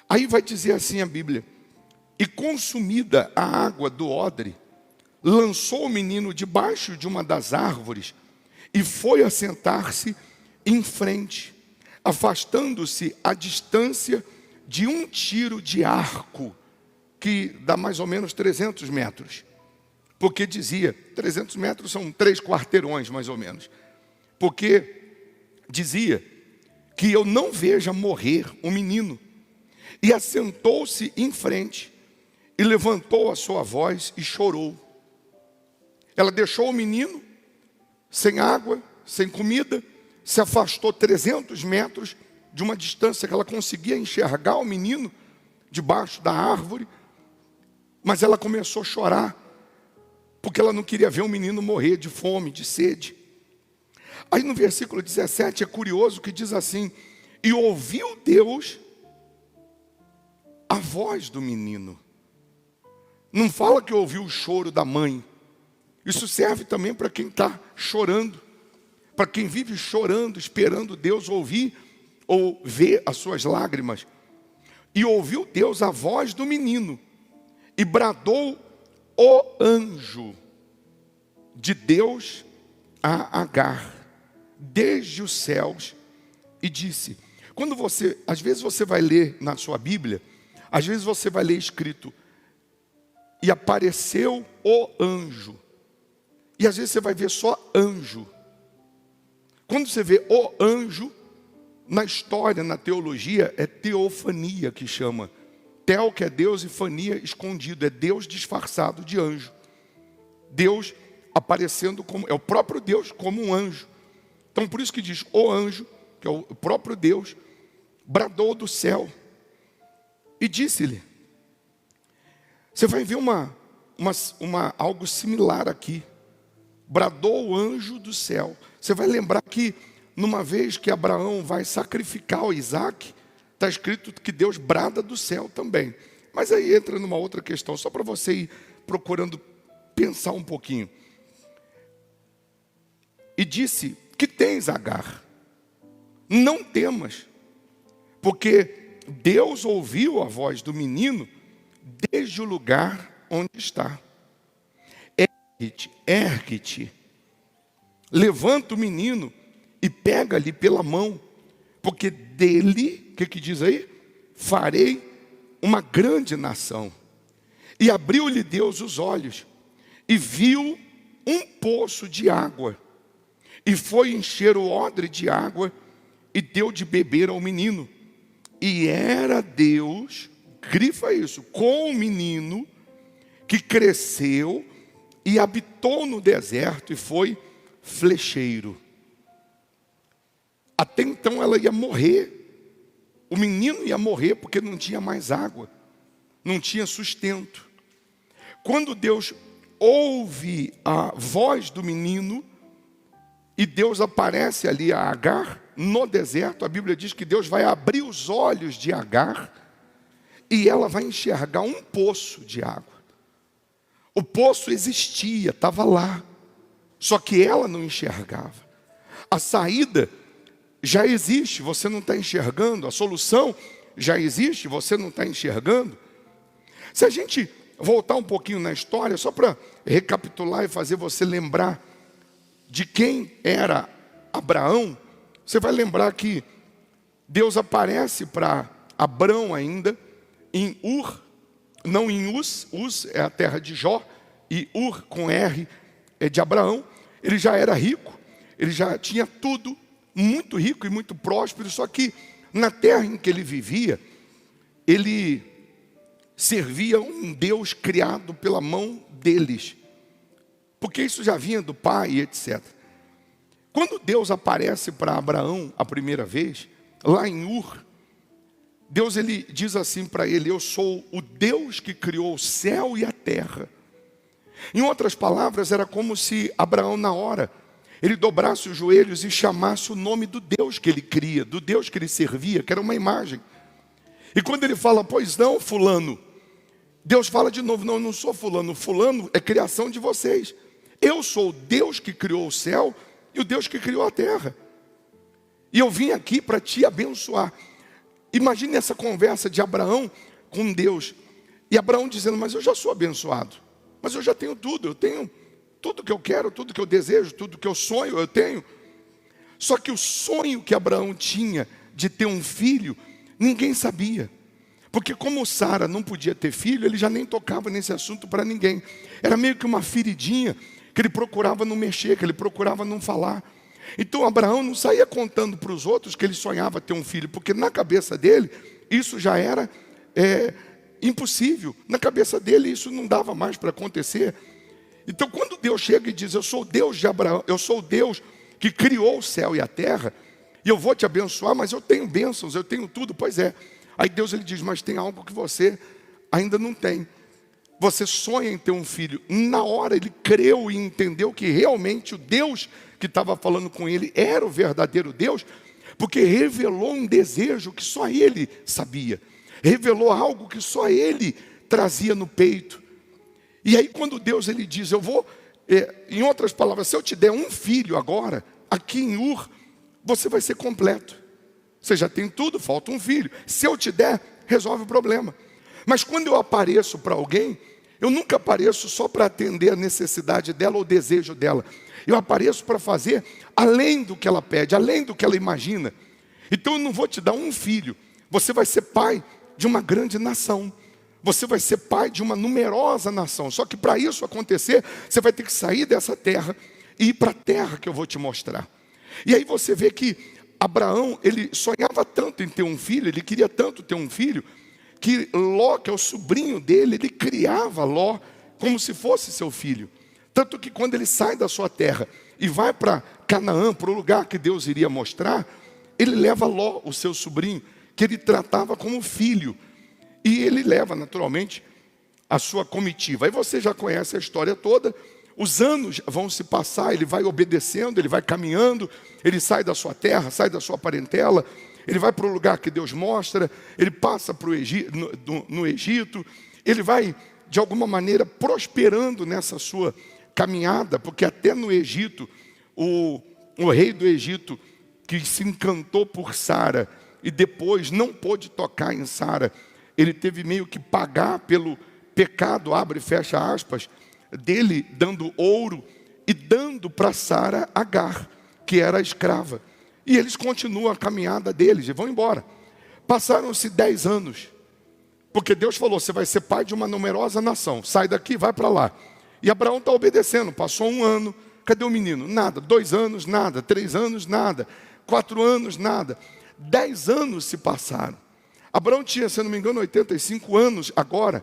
Aí vai dizer assim a Bíblia: e consumida a água do odre, lançou o menino debaixo de uma das árvores e foi assentar-se em frente, afastando-se à distância de um tiro de arco, que dá mais ou menos 300 metros. Porque dizia, 300 metros são 3 quarteirões mais ou menos. Porque dizia que eu não veja morrer o menino. E assentou-se em frente e levantou a sua voz e chorou. Ela deixou o menino sem água, sem comida, se afastou 300 metros de uma distância que ela conseguia enxergar o menino debaixo da árvore, mas ela começou a chorar, porque ela não queria ver o menino morrer de fome, de sede. Aí no versículo 17 é curioso que diz assim: e ouviu Deus a voz do menino. Não fala que ouviu o choro da mãe. Isso serve também para quem está chorando, para quem vive chorando, esperando Deus ouvir ou ver as suas lágrimas. E ouviu Deus a voz do menino, e bradou o anjo de Deus a Agar, desde os céus, e disse. Quando às vezes você vai ler na sua Bíblia, às vezes você vai ler escrito, e apareceu o anjo. E às vezes você vai ver só anjo. Quando você vê o anjo, na história, na teologia, é teofania que chama. Teo, que é Deus, e fania, escondido. É Deus disfarçado de anjo. Deus aparecendo como, é o próprio Deus como um anjo. Então por isso que diz o anjo, que é o próprio Deus, bradou do céu e disse-lhe. Você vai ver algo similar aqui. Bradou o anjo do céu. Você vai lembrar que numa vez que Abraão vai sacrificar o Isaac, está escrito que Deus brada do céu também. Mas aí entra numa outra questão, só para você ir procurando pensar um pouquinho. E disse: que tens, Agar? Não temas, porque Deus ouviu a voz do menino desde o lugar onde está. Ergue-te, levanta o menino e pega-lhe pela mão, porque dele, o que diz aí? Farei uma grande nação. E abriu-lhe Deus os olhos, e viu um poço de água, e foi encher o odre de água, e deu de beber ao menino. E era Deus, grifa isso, com o menino, que cresceu, e habitou no deserto, e foi flecheiro. Até então ela ia morrer. O menino ia morrer porque não tinha mais água, não tinha sustento. Quando Deus ouve a voz do menino, e Deus aparece ali a Agar, no deserto, a Bíblia diz que Deus vai abrir os olhos de Agar, e ela vai enxergar um poço de água. O poço existia, estava lá, só que ela não enxergava. A saída já existe, você não está enxergando. A solução já existe, você não está enxergando. Se a gente voltar um pouquinho na história, só para recapitular e fazer você lembrar de quem era Abraão, você vai lembrar que Deus aparece para Abrão ainda em Ur, não em Uz. Uz é a terra de Jó, e Ur com R é de Abraão. Ele já era rico, ele já tinha tudo, muito rico e muito próspero, só que na terra em que ele vivia, ele servia um Deus criado pela mão deles, porque isso já vinha do pai, etc. Quando Deus aparece para Abraão a primeira vez, lá em Ur, Deus ele diz assim para ele: eu sou o Deus que criou o céu e a terra. Em outras palavras, era como se Abraão na hora, ele dobrasse os joelhos e chamasse o nome do Deus que ele cria, do Deus que ele servia, que era uma imagem. E quando ele fala: pois não, fulano, Deus fala de novo: não, eu não sou fulano, fulano é criação de vocês. Eu sou o Deus que criou o céu e o Deus que criou a terra. E eu vim aqui para te abençoar. Imagine essa conversa de Abraão com Deus. E Abraão dizendo, mas eu já sou abençoado. Mas eu já tenho tudo. Eu tenho tudo que eu quero, tudo que eu desejo, tudo que eu sonho, eu tenho. Só que o sonho que Abraão tinha de ter um filho, ninguém sabia. Porque como Sara não podia ter filho, ele já nem tocava nesse assunto para ninguém. Era meio que uma feridinha que ele procurava não mexer, que ele procurava não falar. Então Abraão não saía contando para os outros que ele sonhava ter um filho, porque na cabeça dele isso já era impossível. Na cabeça dele isso não dava mais para acontecer. Então quando Deus chega e diz, eu sou o Deus de Abraão, eu sou o Deus que criou o céu e a terra, e eu vou te abençoar, mas eu tenho bênçãos, eu tenho tudo. Pois é. Aí Deus ele diz, mas tem algo que você ainda não tem. Você sonha em ter um filho. Na hora ele creu e entendeu que realmente o Deus que estava falando com ele era o verdadeiro Deus, porque revelou um desejo que só ele sabia. Revelou algo que só ele trazia no peito. E aí quando Deus ele diz, eu vou, em outras palavras, se eu te der um filho agora, aqui em Ur, você vai ser completo. Você já tem tudo, falta um filho. Se eu te der, resolve o problema. Mas quando eu apareço para alguém, eu nunca apareço só para atender a necessidade dela ou o desejo dela. Eu apareço para fazer além do que ela pede, além do que ela imagina. Então eu não vou te dar um filho. Você vai ser pai de uma grande nação. Você vai ser pai de uma numerosa nação. Só que para isso acontecer, você vai ter que sair dessa terra e ir para a terra que eu vou te mostrar. E aí você vê que Abraão, ele sonhava tanto em ter um filho, ele queria tanto ter um filho, que Ló, que é o sobrinho dele, ele criava Ló como se fosse seu filho. Tanto que quando ele sai da sua terra e vai para Canaã, para o lugar que Deus iria mostrar, ele leva Ló, o seu sobrinho, que ele tratava como filho. E ele leva, naturalmente, a sua comitiva. Aí você já conhece a história toda. Os anos vão se passar, ele vai obedecendo, ele vai caminhando, ele sai da sua terra, sai da sua parentela, ele vai para o lugar que Deus mostra, ele passa para o Egito, no Egito, ele vai, de alguma maneira, prosperando nessa sua caminhada, porque até no Egito, o rei do Egito, que se encantou por Sara e depois não pôde tocar em Sara, ele teve meio que pagar pelo pecado, abre e fecha aspas, dele dando ouro e dando para Sara Agar, que era a escrava. E eles continuam a caminhada deles e vão embora. Passaram-se 10 anos, porque Deus falou, você vai ser pai de uma numerosa nação, sai daqui, vai para lá. E Abraão está obedecendo, passou 1 ano, cadê o menino? Nada, 2 anos, nada, 3 anos, nada, 4 anos, nada. 10 anos se passaram. Abraão tinha, se não me engano, 85 anos agora.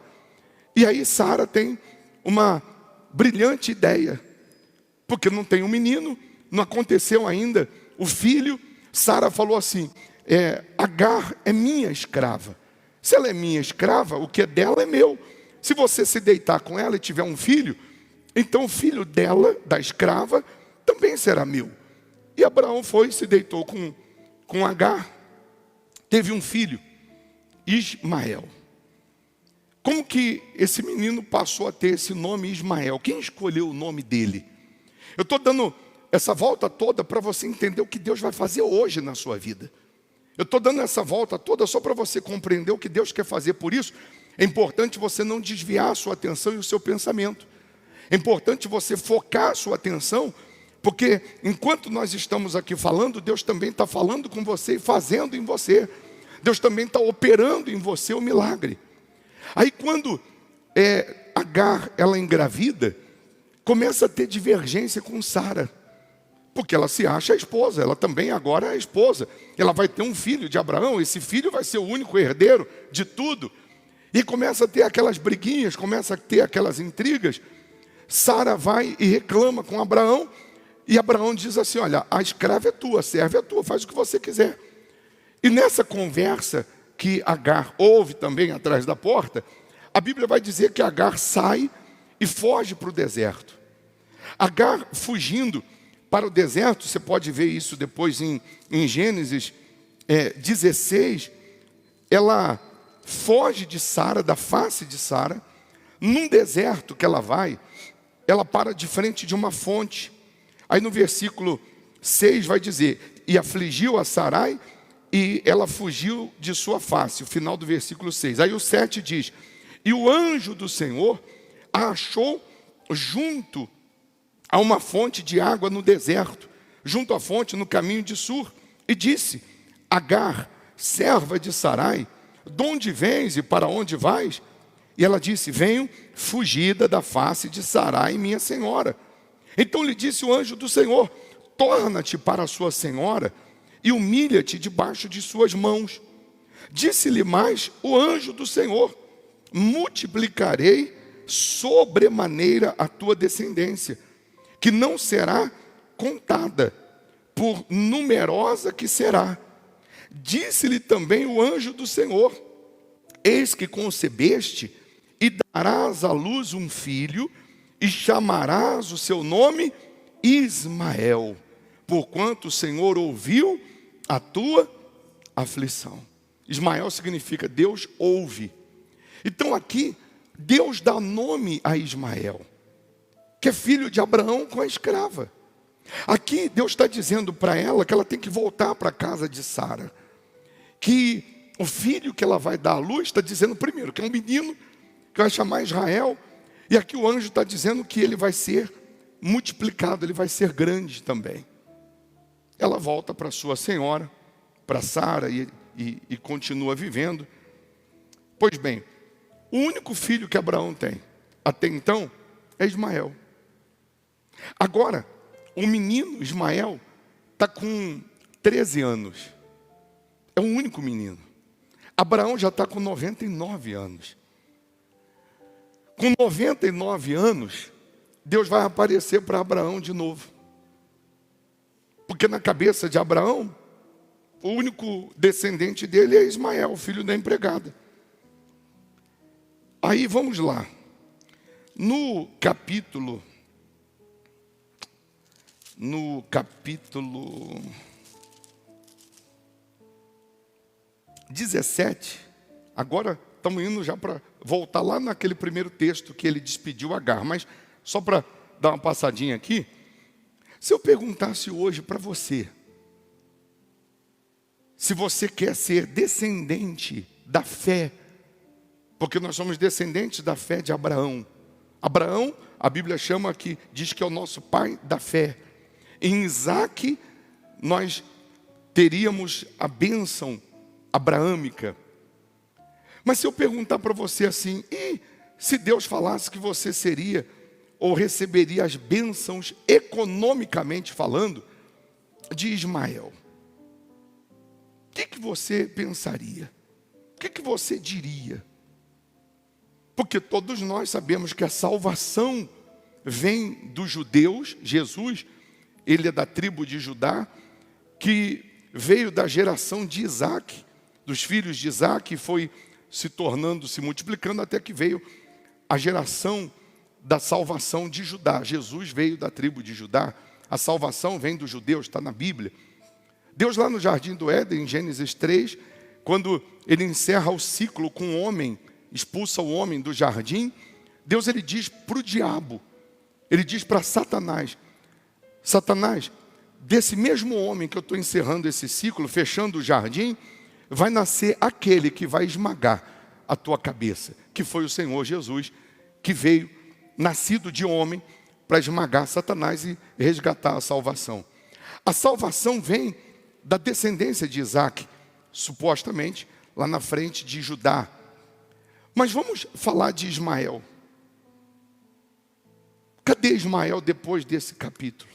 E aí Sara tem uma brilhante ideia, porque não tem um menino, não aconteceu ainda o filho. Sara falou assim, Agar é minha escrava. Se ela é minha escrava, o que é dela é meu. Se você se deitar com ela e tiver um filho, então o filho dela, da escrava, também será meu. E Abraão foi e se deitou com Agar. Teve um filho, Ismael. Como que esse menino passou a ter esse nome Ismael? Quem escolheu o nome dele? Eu estou dando essa volta toda para você entender o que Deus vai fazer hoje na sua vida. Eu estou dando essa volta toda só para você compreender o que Deus quer fazer. Por isso, é importante você não desviar a sua atenção e o seu pensamento. É importante você focar a sua atenção, porque enquanto nós estamos aqui falando, Deus também está falando com você e fazendo em você. Deus também está operando em você o milagre. Aí quando Agar, ela engravida, começa a ter divergência com Sara, porque ela se acha a esposa, ela também agora é a esposa. Ela vai ter um filho de Abraão, esse filho vai ser o único herdeiro de tudo. E começa a ter aquelas briguinhas, começa a ter aquelas intrigas. Sara vai e reclama com Abraão, e Abraão diz assim, olha, a escrava é tua, a serva é tua, faz o que você quiser. E nessa conversa que Agar ouve também atrás da porta, a Bíblia vai dizer que Agar sai e foge para o deserto. Agar fugindo para o deserto, você pode ver isso depois em Gênesis 16, ela foge de Sara, da face de Sara. Num deserto que ela vai, ela para de frente de uma fonte. Aí no versículo 6 vai dizer, e afligiu a Sarai, e ela fugiu de sua face, o final do versículo 6. Aí o 7 diz: e o anjo do Senhor a achou junto a uma fonte de água no deserto, junto à fonte no caminho de Sur, e disse: Agar, serva de Sarai, de onde vens e para onde vais? E ela disse: venho fugida da face de Sarai, minha senhora. Então lhe disse o anjo do Senhor: torna-te para a sua senhora e humilha-te debaixo de suas mãos. Disse-lhe mais o anjo do Senhor: multiplicarei sobremaneira a tua descendência, que não será contada, por numerosa que será. Disse-lhe também o anjo do Senhor: eis que concebeste e darás à luz um filho, e chamarás o seu nome Ismael, porquanto o Senhor ouviu a tua aflição. Ismael significa Deus ouve. Então aqui, Deus dá nome a Ismael, que é filho de Abraão com a escrava. Aqui Deus está dizendo para ela que ela tem que voltar para a casa de Sara, que o filho que ela vai dar à luz, está dizendo primeiro que é um menino, que vai chamar Israel, e aqui o anjo está dizendo que ele vai ser multiplicado, ele vai ser grande também. Ela volta para sua senhora, para Sara, e continua vivendo. Pois bem, o único filho que Abraão tem até então é Ismael. Agora, o menino Ismael está com 13 anos. É o único menino. Abraão já está com 99 anos. Com 99 anos, Deus vai aparecer para Abraão de novo. Porque na cabeça de Abraão, o único descendente dele é Ismael, filho da empregada. Aí vamos lá. No capítulo 17, agora estamos indo já para voltar lá naquele primeiro texto que ele despediu Agar, mas só para dar uma passadinha aqui, se eu perguntasse hoje para você, se você quer ser descendente da fé, porque nós somos descendentes da fé de Abraão. Abraão, a Bíblia chama aqui, diz que é o nosso pai da fé. Em Isaque, nós teríamos a bênção abraâmica. Mas se eu perguntar para você assim, e se Deus falasse que você seria ou receberia as bênçãos economicamente falando de Ismael, o que você pensaria? O que você diria? Porque todos nós sabemos que a salvação vem dos judeus. Jesus, ele é da tribo de Judá, que veio da geração de Isaque, dos filhos de Isaque, e foi se tornando, se multiplicando, até que veio a geração da salvação de Judá. Jesus veio da tribo de Judá. A salvação vem dos judeus, está na Bíblia. Deus lá no Jardim do Éden, em Gênesis 3, quando ele encerra o ciclo com o homem, expulsa o homem do jardim, Deus ele diz para o diabo, ele diz para Satanás: Satanás, desse mesmo homem que eu estou encerrando esse ciclo, fechando o jardim, vai nascer aquele que vai esmagar a tua cabeça, que foi o Senhor Jesus, que veio, nascido de homem, para esmagar Satanás e resgatar a salvação. A salvação vem da descendência de Isaque, supostamente, lá na frente de Judá. Mas vamos falar de Ismael. Cadê Ismael depois desse capítulo?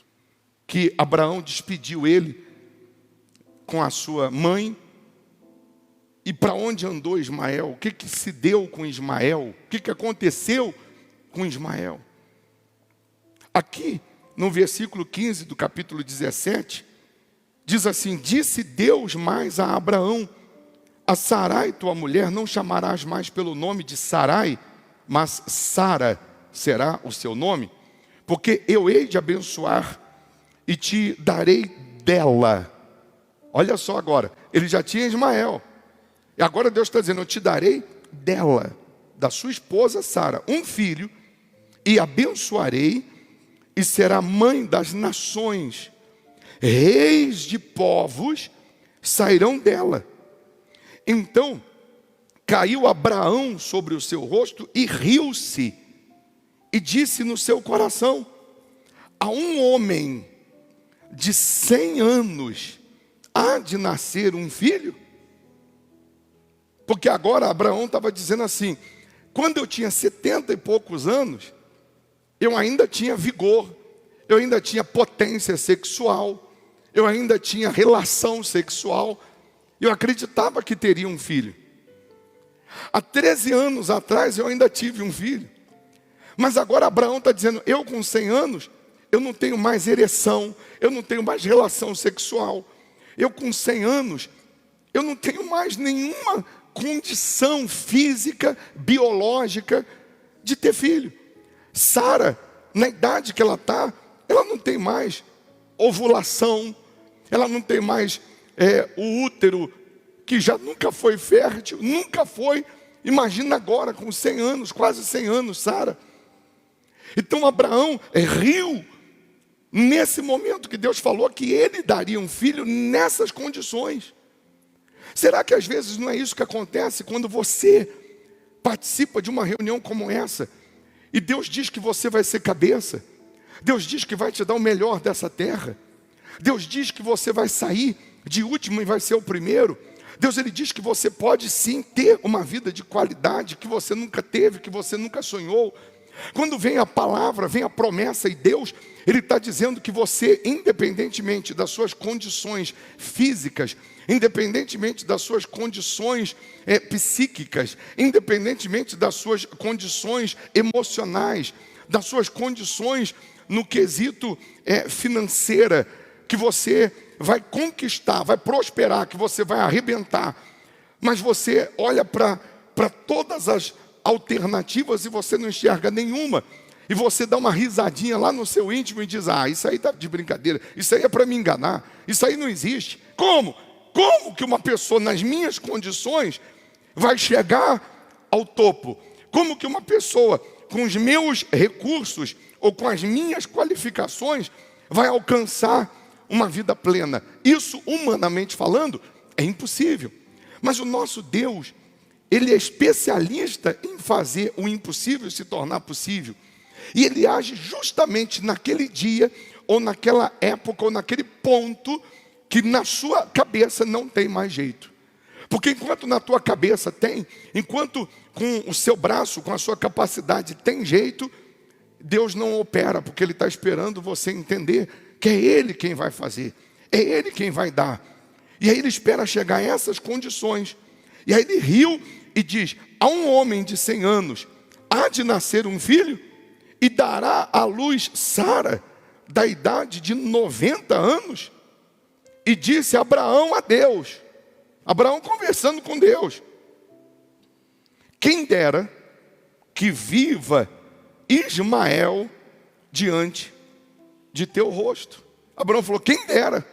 Que Abraão despediu ele com a sua mãe. E para onde andou Ismael? O que se deu com Ismael? O que aconteceu com Ismael? Aqui, no versículo 15 do capítulo 17, diz assim: disse Deus mais a Abraão: a Sarai, tua mulher, não chamarás mais pelo nome de Sarai, mas Sara será o seu nome, porque eu hei de abençoar e te darei dela. Olha só agora, ele já tinha Ismael, e agora Deus está dizendo: eu te darei dela, da sua esposa Sara, um filho, e abençoarei, e será mãe das nações, reis de povos sairão dela. Então caiu Abraão sobre o seu rosto e riu-se, e disse no seu coração: a um homem de 100 anos há de nascer um filho? Porque agora Abraão estava dizendo assim: quando eu tinha 70 e poucos anos, eu ainda tinha vigor, eu ainda tinha potência sexual, eu ainda tinha relação sexual, eu acreditava que teria um filho. Há 13 anos atrás eu ainda tive um filho. Mas agora Abraão está dizendo: eu com 100 anos, eu não tenho mais ereção, eu não tenho mais relação sexual. Eu com 100 anos, eu não tenho mais nenhuma condição física, biológica de ter filho. Sara, na idade que ela está, ela não tem mais ovulação, ela não tem mais o útero, que já nunca foi fértil, nunca foi. Imagina agora com 100 anos, quase 100 anos, Sara. Então Abraão riu nesse momento que Deus falou que ele daria um filho nessas condições. Será que às vezes não é isso que acontece quando você participa de uma reunião como essa e Deus diz que você vai ser cabeça? Deus diz que vai te dar o melhor dessa terra. Deus diz que você vai sair de último e vai ser o primeiro. Deus, ele diz que você pode sim ter uma vida de qualidade que você nunca teve, que você nunca sonhou. Quando vem a palavra, vem a promessa, e Deus, ele está dizendo que você, independentemente das suas condições físicas, independentemente das suas condições psíquicas, independentemente das suas condições emocionais, das suas condições no quesito financeira, que você vai conquistar, vai prosperar, que você vai arrebentar. Mas você olha para todas as alternativas e você não enxerga nenhuma. E você dá uma risadinha lá no seu íntimo e diz: ah, isso aí está de brincadeira, isso aí é para me enganar, isso aí não existe. Como? Como que uma pessoa nas minhas condições vai chegar ao topo? Como que uma pessoa com os meus recursos ou com as minhas qualificações vai alcançar uma vida plena? Isso, humanamente falando, é impossível. Mas o nosso Deus, ele é especialista em fazer o impossível se tornar possível. E ele age justamente naquele dia, ou naquela época, ou naquele ponto que na sua cabeça não tem mais jeito. Porque enquanto na tua cabeça tem, enquanto com o seu braço, com a sua capacidade tem jeito, Deus não opera, porque ele está esperando você entender que é ele quem vai fazer, é ele quem vai dar. E aí ele espera chegar a essas condições. E aí ele riu e diz: a um homem de 100 anos há de nascer um filho, e dará à luz Sara, da idade de 90 anos. E disse Abraão a Deus, Abraão conversando com Deus: quem dera que viva Ismael diante de teu rosto. Abraão falou: quem dera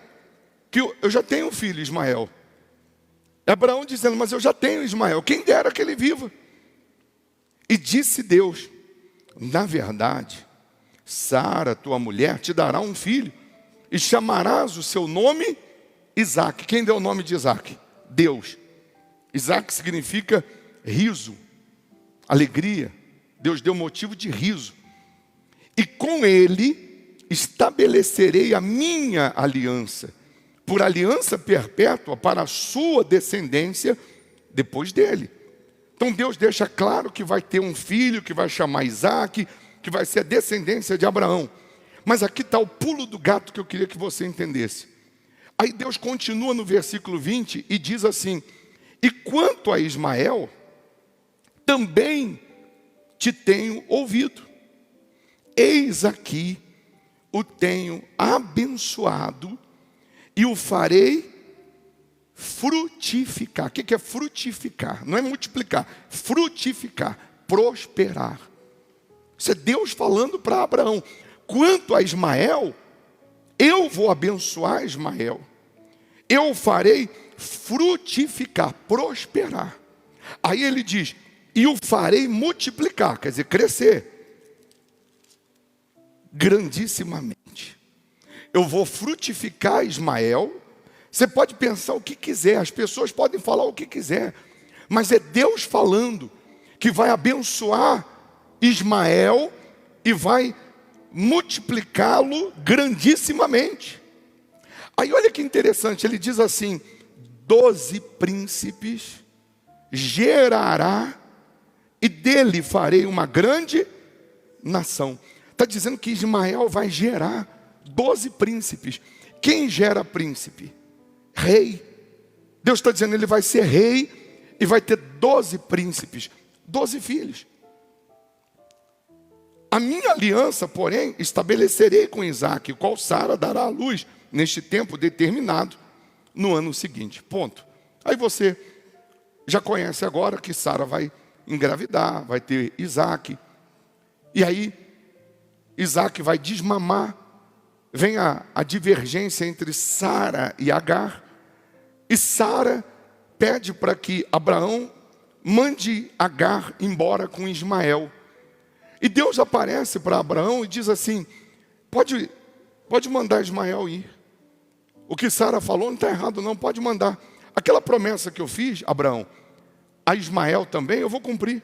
que eu já tenho um filho, Ismael. Abraão dizendo: mas eu já tenho Ismael, quem dera que ele viva. E disse Deus: na verdade, Sara, tua mulher, te dará um filho, e chamarás o seu nome Isaque. Quem deu o nome de Isaque? Deus. Isaque significa riso, alegria. Deus deu motivo de riso. E com ele estabelecerei a minha aliança, por aliança perpétua para a sua descendência depois dele. Então Deus deixa claro que vai ter um filho, que vai chamar Isaque, que vai ser a descendência de Abraão. Mas aqui está o pulo do gato que eu queria que você entendesse. Aí Deus continua no versículo 20 e diz assim: e quanto a Ismael, também te tenho ouvido. Eis aqui o tenho abençoado e o farei frutificar. O que é frutificar? Não é multiplicar, frutificar, prosperar. Isso é Deus falando para Abraão. Quanto a Ismael, eu vou abençoar Ismael, eu o farei frutificar, prosperar. Aí ele diz: e o farei multiplicar, quer dizer, crescer grandissimamente. Eu vou frutificar Ismael, Você pode pensar o que quiser, as pessoas podem falar o que quiser, mas é Deus falando que vai abençoar Ismael e vai multiplicá-lo grandissimamente. Aí olha que interessante, ele diz assim: 12 príncipes gerará e dele farei uma grande nação. Está dizendo que Ismael vai gerar 12 príncipes. Quem gera príncipe? Rei. Deus está dizendo, ele vai ser rei e vai ter 12 príncipes, 12 filhos. A minha aliança, porém, estabelecerei com Isaque, qual Sara dará à luz neste tempo determinado, no ano seguinte. Ponto. Aí você já conhece agora que Sara vai engravidar, vai ter Isaque. E aí, Isaque vai desmamar. Vem a divergência entre Sara e Agar. E Sara pede para que Abraão mande Agar embora com Ismael. E Deus aparece para Abraão e diz assim: pode mandar Ismael ir. O que Sara falou não está errado não, pode mandar. Aquela promessa que eu fiz, Abraão, a Ismael também, eu vou cumprir.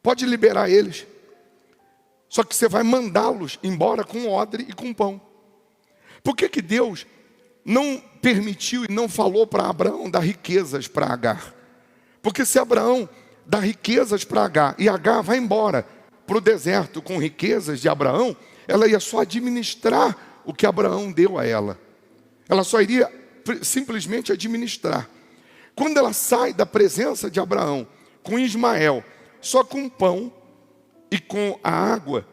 Pode liberar eles. Só que você vai mandá-los embora com odre e com pão. Por que Deus não permitiu e não falou para Abraão dar riquezas para Agar? Porque se Abraão dá riquezas para Agar e Agar vai embora para o deserto com riquezas de Abraão, ela ia só administrar o que Abraão deu a ela. Ela só iria simplesmente administrar. Quando ela sai da presença de Abraão com Ismael, só com pão e com a água,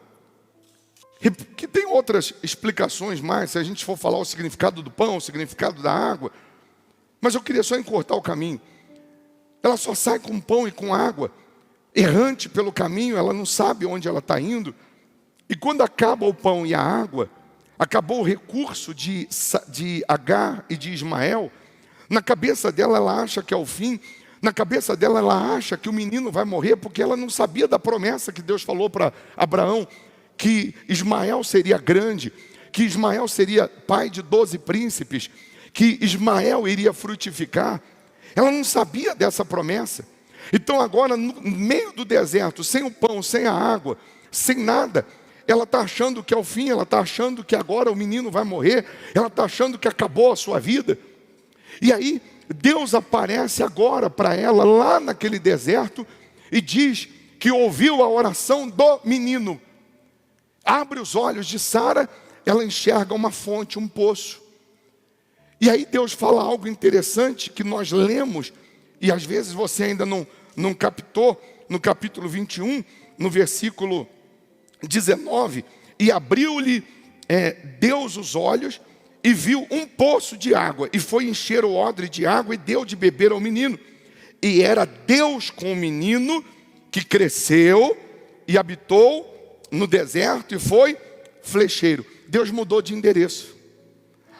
que tem outras explicações mais, se a gente for falar o significado do pão, o significado da água, mas eu queria só encurtar o caminho. Ela só sai com pão e com água, errante pelo caminho, ela não sabe onde ela está indo, e quando acaba o pão e a água, acabou o recurso de Agar e de Ismael, na cabeça dela ela acha que é o fim, na cabeça dela ela acha que o menino vai morrer, porque ela não sabia da promessa que Deus falou para Abraão, que Ismael seria grande, que Ismael seria pai de 12 príncipes, que Ismael iria frutificar. Ela não sabia dessa promessa. Então agora, no meio do deserto, sem o pão, sem a água, sem nada, ela está achando que é o fim, ela está achando que agora o menino vai morrer, ela está achando que acabou a sua vida. E aí, Deus aparece agora para ela, lá naquele deserto, e diz que ouviu a oração do menino. Abre os olhos de Sara, ela enxerga uma fonte, um poço. E aí Deus fala algo interessante que nós lemos, e às vezes você ainda não captou, no capítulo 21, no versículo 19, e abriu-lhe Deus os olhos, e viu um poço de água, e foi encher o odre de água, e deu de beber ao menino. E era Deus com o menino, que cresceu, e habitou no deserto, e foi flecheiro. Deus mudou de endereço.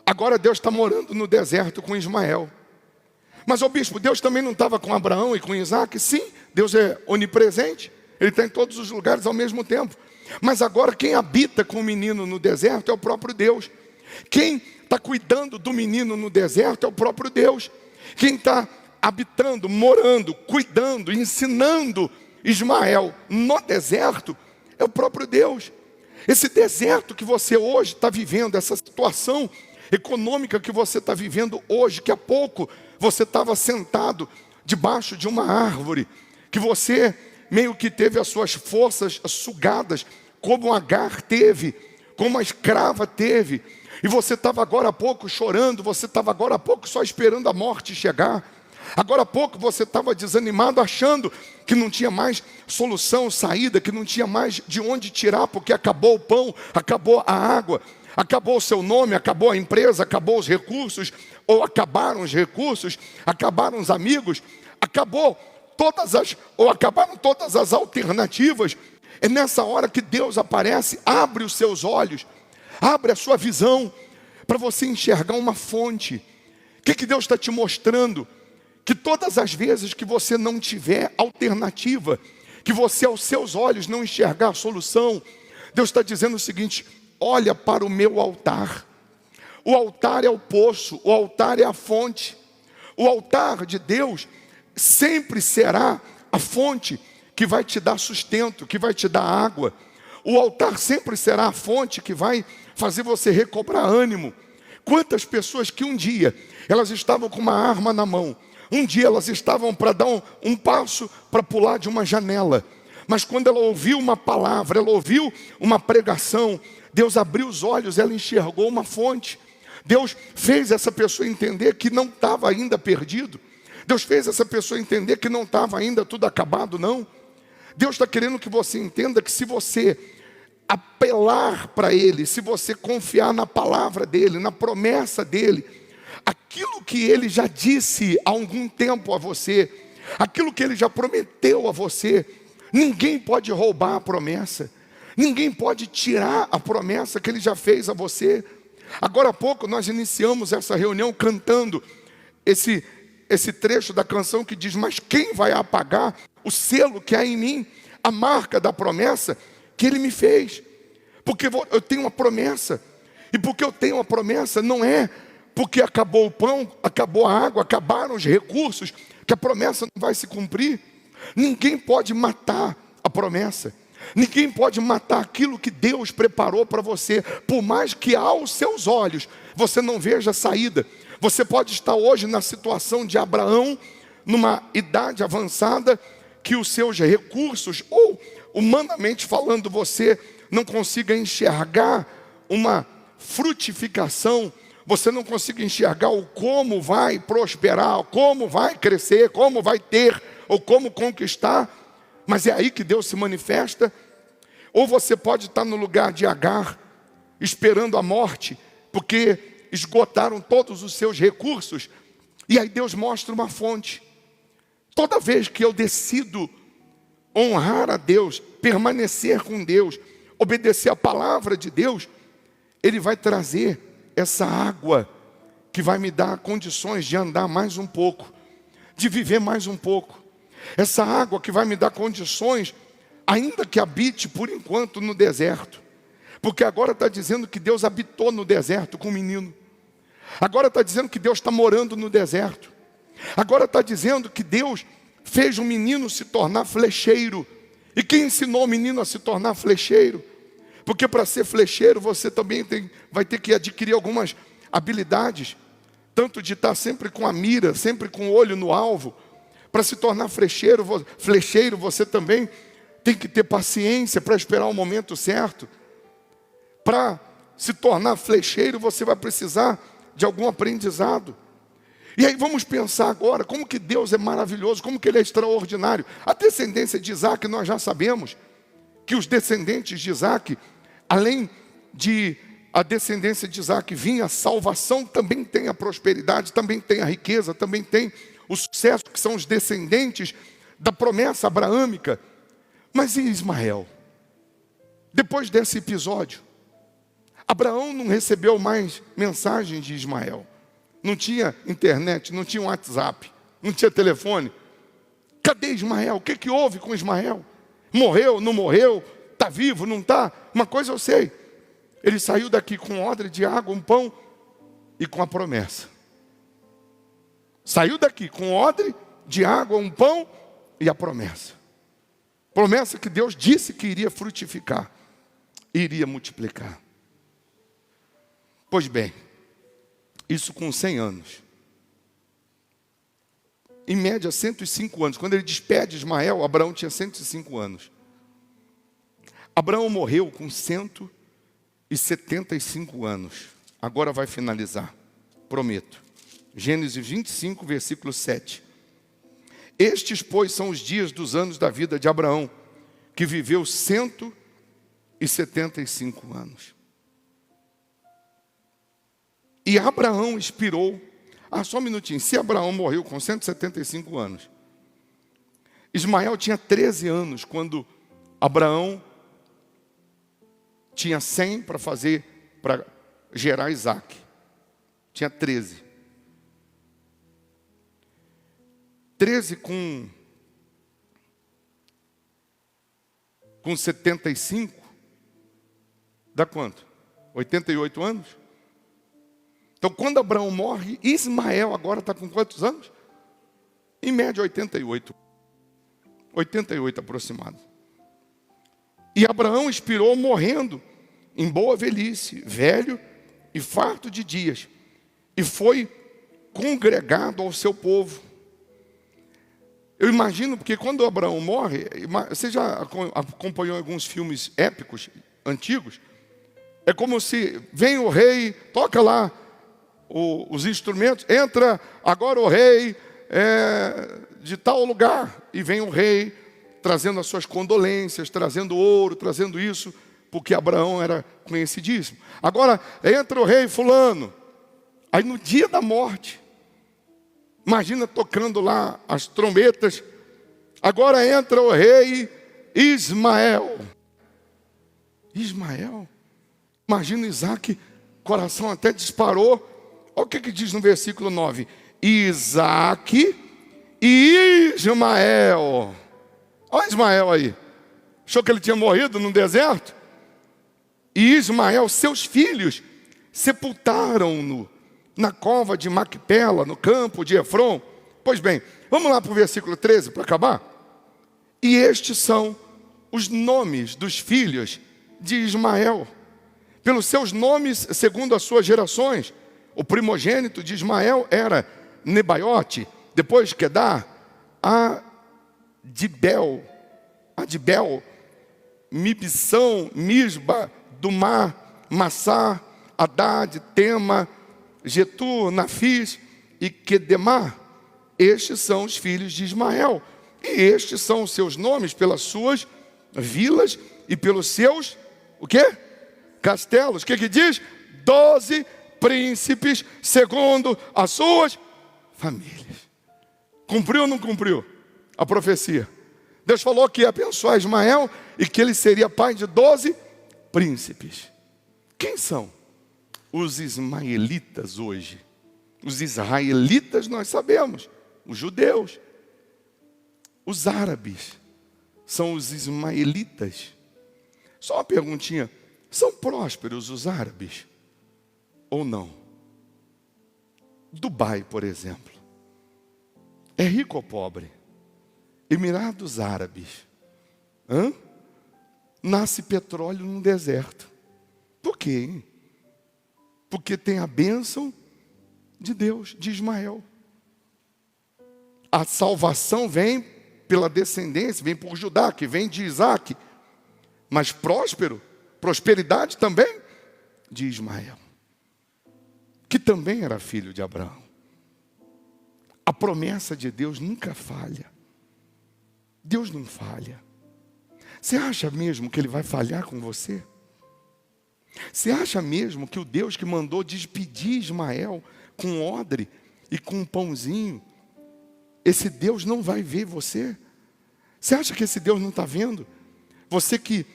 Agora Deus está morando no deserto com Ismael. Mas, ô bispo, Deus também não estava com Abraão e com Isaque? Sim, Deus é onipresente, Ele está em todos os lugares ao mesmo tempo. Mas agora quem habita com o menino no deserto é o próprio Deus. Quem está cuidando do menino no deserto é o próprio Deus. Quem está habitando, morando, cuidando, ensinando Ismael no deserto é o próprio Deus. Esse deserto que você hoje está vivendo, essa situação econômica que você está vivendo hoje, que há pouco você estava sentado debaixo de uma árvore, que você meio que teve as suas forças sugadas, como Agar teve, como a escrava teve, e você estava agora há pouco chorando, você estava agora há pouco só esperando a morte chegar, agora há pouco você estava desanimado, achando que não tinha mais solução, saída, que não tinha mais de onde tirar, porque acabou o pão, acabou a água, acabou o seu nome, acabou a empresa, acabou os recursos, ou acabaram os recursos, acabaram os amigos, acabaram todas as alternativas. É nessa hora que Deus aparece, abre os seus olhos, abre a sua visão, para você enxergar uma fonte. O que Deus está te mostrando? Que todas as vezes que você não tiver alternativa, que você aos seus olhos não enxergar a solução, Deus está dizendo o seguinte: olha para o meu altar, O altar é o poço, o altar é a fonte. O altar de Deus sempre será a fonte que vai te dar sustento, que vai te dar água. O altar sempre será a fonte que vai fazer você recobrar ânimo. Quantas pessoas que um dia elas estavam com uma arma na mão, um dia elas estavam para dar um passo para pular de uma janela, mas quando ela ouviu uma palavra, ela ouviu uma pregação, Deus abriu os olhos, ela enxergou uma fonte. Deus fez essa pessoa entender que não estava ainda perdido. Deus fez essa pessoa entender que não estava ainda tudo acabado, não. Deus está querendo que você entenda que se você apelar para Ele, se você confiar na palavra dEle, na promessa dEle, aquilo que Ele já disse há algum tempo a você, aquilo que Ele já prometeu a você, ninguém pode roubar a promessa, ninguém pode tirar a promessa que Ele já fez a você. Agora há pouco nós iniciamos essa reunião cantando esse trecho da canção que diz: mas quem vai apagar o selo que há em mim, a marca da promessa que Ele me fez? Porque eu tenho uma promessa, e porque eu tenho uma promessa, não é porque acabou o pão, acabou a água, acabaram os recursos, que a promessa não vai se cumprir. Ninguém pode matar a promessa, ninguém pode matar aquilo que Deus preparou para você, por mais que aos seus olhos você não veja saída. Você pode estar hoje na situação de Abraão, numa idade avançada, que os seus recursos, ou humanamente falando, você não consiga enxergar uma frutificação, você não consiga enxergar o como vai prosperar, como vai crescer, como vai ter, ou como conquistar, mas é aí que Deus se manifesta. Ou você pode estar no lugar de Agar, esperando a morte, porque esgotaram todos os seus recursos, e aí Deus mostra uma fonte. Toda vez que eu decido honrar a Deus, permanecer com Deus, obedecer a palavra de Deus, Ele vai trazer essa água que vai me dar condições de andar mais um pouco, de viver mais um pouco. Essa água que vai me dar condições, ainda que habite por enquanto no deserto. Porque agora está dizendo que Deus habitou no deserto com o menino. Agora está dizendo que Deus está morando no deserto. Agora está dizendo que Deus fez um menino se tornar flecheiro. E quem ensinou o menino a se tornar flecheiro? Porque para ser flecheiro você também vai ter que adquirir algumas habilidades. Tanto de estar sempre com a mira, sempre com o olho no alvo. Para se tornar flecheiro você também tem que ter paciência para esperar o momento certo. Para se tornar flecheiro você vai precisar de algum aprendizado. E aí vamos pensar agora, como que Deus é maravilhoso, como que Ele é extraordinário. A descendência de Isaac, nós já sabemos que os descendentes de Isaac, além de a descendência de Isaac vinha a salvação, também tem a prosperidade, também tem a riqueza, também tem o sucesso, que são os descendentes da promessa abraâmica. Mas e Ismael? Depois desse episódio, Abraão não recebeu mais mensagens de Ismael. Não tinha internet, não tinha WhatsApp, não tinha telefone. Cadê Ismael? O que houve com Ismael? Morreu, não morreu? Está vivo, não está? Uma coisa eu sei. Ele saiu daqui com odre de água, um pão e com a promessa. Saiu daqui com odre de água, um pão e a promessa. Promessa que Deus disse que iria frutificar, iria multiplicar. Pois bem, isso com 100 anos. Em média, 105 anos. Quando ele despede Ismael, Abraão tinha 105 anos. Abraão morreu com 175 anos. Agora vai finalizar, prometo. Gênesis 25, versículo 7. Estes, pois, são os dias dos anos da vida de Abraão, que viveu 175 anos. E Abraão expirou. Só um minutinho. Se Abraão morreu com 175 anos, Ismael tinha 13 anos quando Abraão tinha 100 para gerar Isaac. Tinha 13. 13 com 75, dá quanto? 88 anos? Então, quando Abraão morre, Ismael agora está com quantos anos? Em média, 88. 88 aproximado. E Abraão expirou morrendo em boa velhice, velho e farto de dias. E foi congregado ao seu povo. Eu imagino, porque quando Abraão morre, você já acompanhou alguns filmes épicos, antigos? É como se vem o rei, toca lá os instrumentos, entra agora o rei de tal lugar, e vem o rei trazendo as suas condolências, trazendo ouro, trazendo isso, porque Abraão era conhecidíssimo. Agora entra o rei fulano, aí no dia da morte, imagina tocando lá as trombetas, agora entra o rei Ismael. Ismael, imagina Isaac, coração até disparou. Olha o que diz no versículo 9: Isaac e Ismael. Olha Ismael aí. Achou que ele tinha morrido no deserto? E Ismael, seus filhos, sepultaram-no na cova de Macpela, no campo de Efron. Pois bem, vamos lá para o versículo 13 para acabar. E estes são os nomes dos filhos de Ismael, pelos seus nomes segundo as suas gerações. O primogênito de Ismael era Nebaiote, depois Quedar, Adibel, Mibsão, Misba, Dumá, Massá, Haddad, Tema, Getur, Nafis e Quedemá. Estes são os filhos de Ismael. E estes são os seus nomes pelas suas vilas e pelos seus, o quê? Castelos. O que diz? 12 príncipes segundo as suas famílias. Cumpriu ou não cumpriu a profecia? Deus falou que ia abençoar Ismael e que ele seria pai de 12 príncipes. Quem são os ismaelitas hoje? Os israelitas nós sabemos, os judeus. Os árabes são os ismaelitas. Só uma perguntinha: são prósperos os árabes ou não? Dubai, por exemplo, é rico ou pobre? Emirados Árabes, nasce petróleo no deserto. Por quê, hein? Porque tem a bênção de Deus, de Ismael. A salvação vem pela descendência, vem por Judá, que vem de Isaac. Mas prosperidade também de Ismael, que também era filho de Abraão. A promessa de Deus nunca falha. Deus não falha. Você acha mesmo que Ele vai falhar com você? Você acha mesmo que o Deus que mandou despedir Ismael com odre e com um pãozinho, esse Deus não vai ver você? Você acha que esse Deus não está vendo? Você que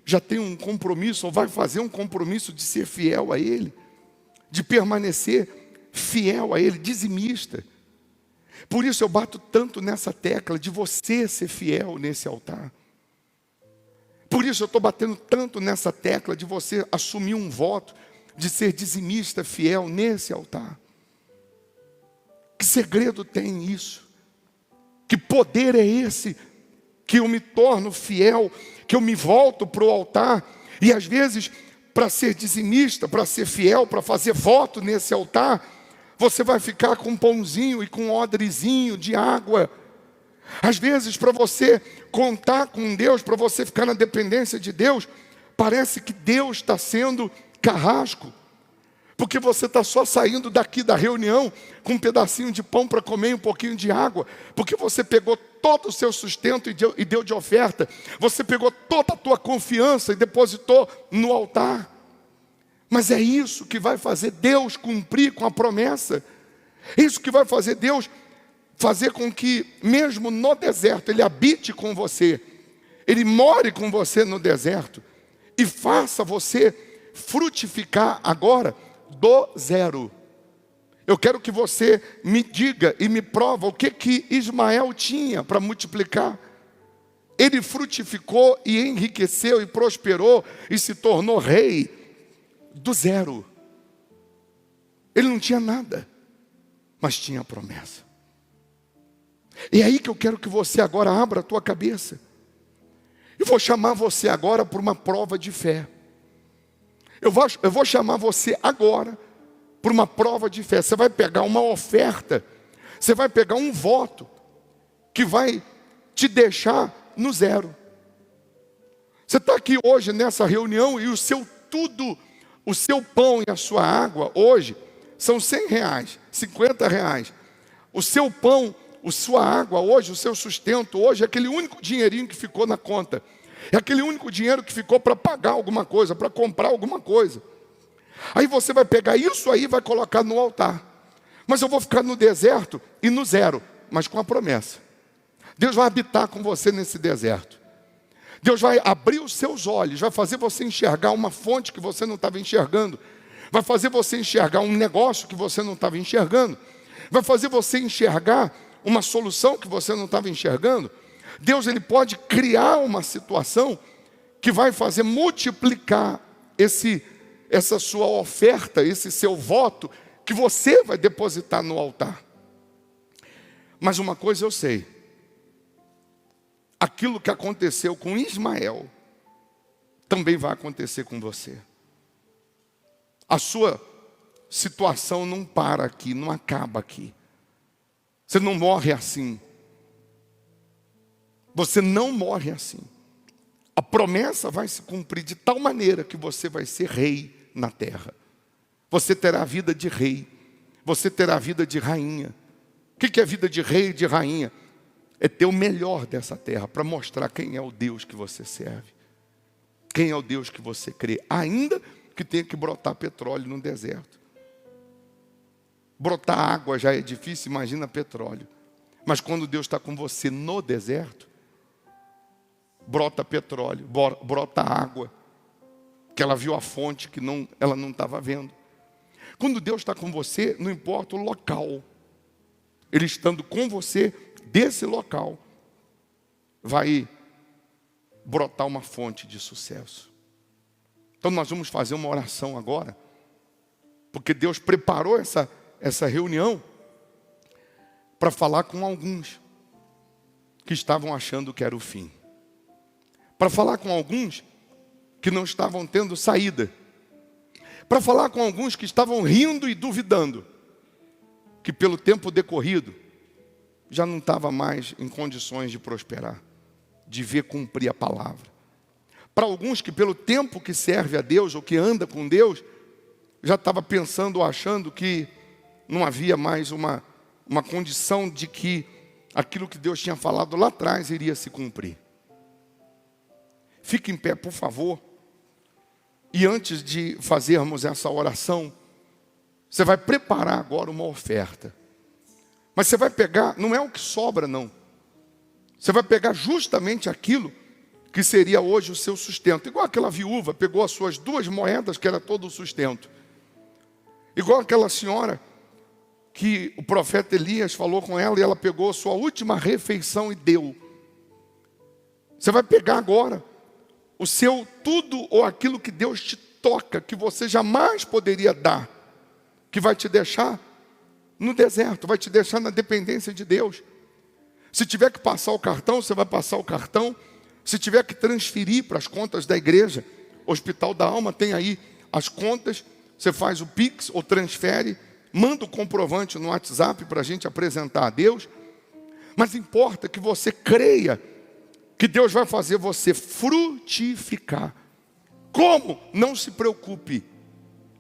já tem um compromisso, ou vai fazer um compromisso de ser fiel a Ele, de permanecer fiel a Ele, dizimista. Por isso eu bato tanto nessa tecla de você ser fiel nesse altar. Por isso eu estou batendo tanto nessa tecla de você assumir um voto de ser dizimista fiel nesse altar. Que segredo tem isso? Que poder é esse? Que eu me torno fiel, que eu me volto para o altar. E às vezes, para ser dizimista, para ser fiel, para fazer voto nesse altar, você vai ficar com um pãozinho e com um odrezinho de água. Às vezes, para você contar com Deus, para você ficar na dependência de Deus, parece que Deus está sendo carrasco, porque você está só saindo daqui da reunião com um pedacinho de pão para comer e um pouquinho de água, porque você pegou todo o seu sustento e deu de oferta, você pegou toda a tua confiança e depositou no altar. Mas é isso que vai fazer Deus cumprir com a promessa. Isso que vai fazer Deus fazer com que, mesmo no deserto, Ele habite com você. Ele more com você no deserto. E faça você frutificar agora do zero. Eu quero que você me diga e me prova o que Ismael tinha para multiplicar. Ele frutificou e enriqueceu e prosperou e se tornou rei do zero. Ele não tinha nada, mas tinha a promessa. E é aí que eu quero que você agora abra a tua cabeça. Eu vou chamar você agora por uma prova de fé. Eu vou chamar você agora por uma prova de fé. Você vai pegar uma oferta, você vai pegar um voto que vai te deixar no zero. Você está aqui hoje nessa reunião e o seu tudo, o seu pão e a sua água hoje são R$100, R$50. O seu pão, a sua água hoje, o seu sustento hoje é aquele único dinheirinho que ficou na conta. É aquele único dinheiro que ficou para pagar alguma coisa, para comprar alguma coisa. Aí você vai pegar isso aí e vai colocar no altar. Mas eu vou ficar no deserto e no zero, mas com a promessa. Deus vai habitar com você nesse deserto. Deus vai abrir os seus olhos, vai fazer você enxergar uma fonte que você não estava enxergando. Vai fazer você enxergar um negócio que você não estava enxergando. Vai fazer você enxergar uma solução que você não estava enxergando. Deus, ele pode criar uma situação que vai fazer multiplicar essa sua oferta, esse seu voto, que você vai depositar no altar. Mas uma coisa eu sei. Aquilo que aconteceu com Ismael também vai acontecer com você. A sua situação não para aqui, não acaba aqui. Você não morre assim. Você não morre assim. A promessa vai se cumprir de tal maneira que você vai ser rei na terra. Você terá a vida de rei. Você terá a vida de rainha. O que é a vida de rei e de rainha? É ter o melhor dessa terra para mostrar quem é o Deus que você serve. Quem é o Deus que você crê. Ainda que tenha que brotar petróleo no deserto. Brotar água já é difícil, imagina petróleo. Mas quando Deus está com você no deserto, brota petróleo, brota água, que ela viu a fonte que ela não estava vendo. Quando Deus está com você, não importa o local, Ele estando com você, desse local, vai brotar uma fonte de sucesso. Então nós vamos fazer uma oração agora, porque Deus preparou essa reunião para falar com alguns que estavam achando que era o fim. Para falar com alguns que não estavam tendo saída. Para falar com alguns que estavam rindo e duvidando. Que pelo tempo decorrido, já não estava mais em condições de prosperar. De ver cumprir a palavra. Para alguns que pelo tempo que serve a Deus, ou que anda com Deus, já estava pensando ou achando que não havia mais uma condição de que aquilo que Deus tinha falado lá atrás iria se cumprir. Fique em pé, por favor. E antes de fazermos essa oração, você vai preparar agora uma oferta. Mas você vai pegar, não é o que sobra não. Você vai pegar justamente aquilo que seria hoje o seu sustento. Igual aquela viúva pegou as suas 2 moedas, que era todo o sustento. Igual aquela senhora que o profeta Elias falou com ela e ela pegou a sua última refeição e deu. Você vai pegar agora o seu tudo ou aquilo que Deus te toca, que você jamais poderia dar, que vai te deixar no deserto, vai te deixar na dependência de Deus. Se tiver que passar o cartão, você vai passar o cartão. Se tiver que transferir para as contas da igreja, Hospital da Alma tem aí as contas, você faz o Pix ou transfere, manda o comprovante no WhatsApp para a gente apresentar a Deus. Mas importa que você creia que Deus vai fazer você frutificar. Como? Não se preocupe,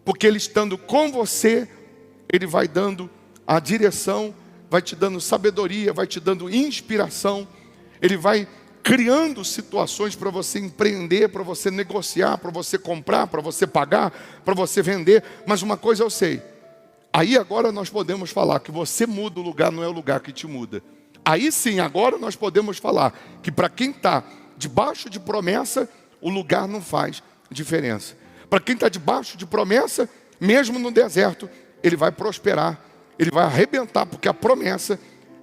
porque Ele estando com você, Ele vai dando a direção, vai te dando sabedoria, vai te dando inspiração, Ele vai criando situações para você empreender, para você negociar, para você comprar, para você pagar, para você vender. Mas uma coisa eu sei, aí agora nós podemos falar que você muda o lugar, não é o lugar que te muda. Aí sim, agora nós podemos falar que para quem está debaixo de promessa, o lugar não faz diferença. Para quem está debaixo de promessa, mesmo no deserto, ele vai prosperar, ele vai arrebentar, porque a promessa